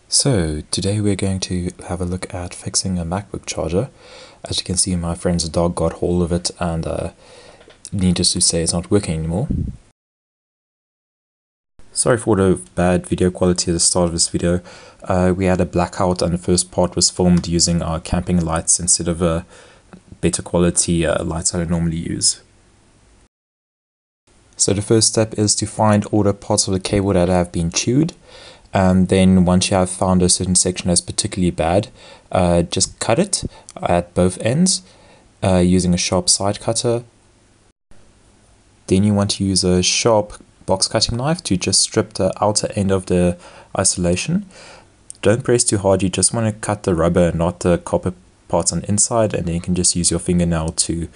So today we're going to have a look at fixing a MacBook charger. As you can see, my friend's dog got hold of it and needless to say it's not working anymore. Sorry for the bad video quality at the start of this video. We had a blackout and the first part was filmed using our camping lights instead of a better quality lights I normally use. So the first step is to find all the parts of the cable that have been chewed. And then once you have found a certain section that's particularly bad, just cut it at both ends using a sharp side cutter. Then you want to use a sharp box cutting knife to just strip the outer end of the isolation. Don't press too hard, you just want to cut the rubber and not the copper parts on the inside, and then you can just use your fingernail to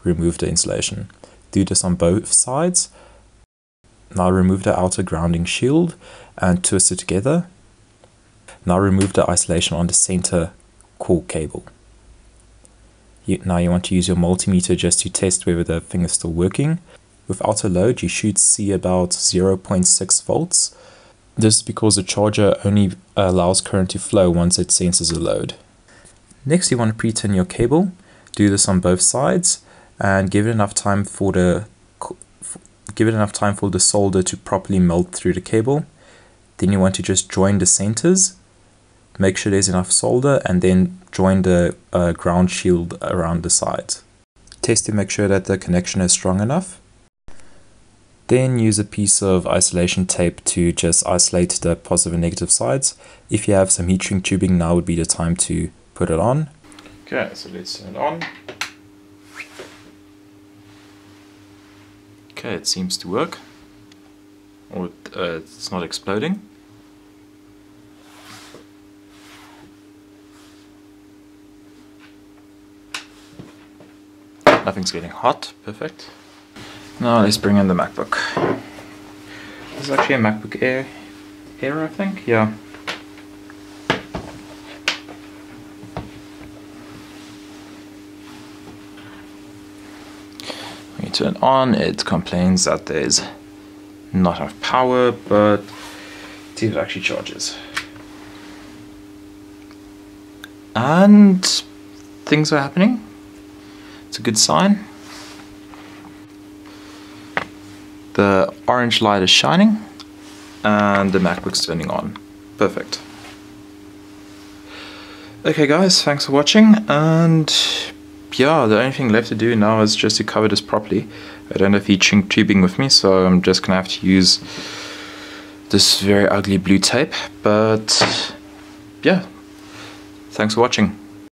remove the insulation. Do this on both sides. Now remove the outer grounding shield and twist it together. Now remove the isolation on the center core cable. Now you want to use your multimeter just to test whether the thing is still working. Without a load, you should see about 0.6 volts. This is because the charger only allows current to flow once it senses a load. Next, you want to pre-tin your cable. Do this on both sides and give it enough time for the solder to properly melt through the cable. Then you want to just join the centers, make sure there's enough solder, and then join the ground shield around the sides. Test to make sure that the connection is strong enough. Then use a piece of isolation tape to just isolate the positive and negative sides. If you have some heat shrink tubing, now would be the time to put it on. Okay, so let's turn it on. Okay, it seems to work, or it's not exploding. Nothing's getting hot, perfect. Now let's bring in the MacBook. This is actually a MacBook Air, I think, yeah. When you turn it on, it complains that there's not enough power, but it actually charges. And things are happening. It's a good sign. The orange light is shining and the MacBook's turning on. Perfect. Okay guys, thanks for watching, and yeah, the only thing left to do now is just to cover this properly. I don't have heat shrink tubing with me, so I'm just gonna have to use this very ugly blue tape, but yeah, thanks for watching.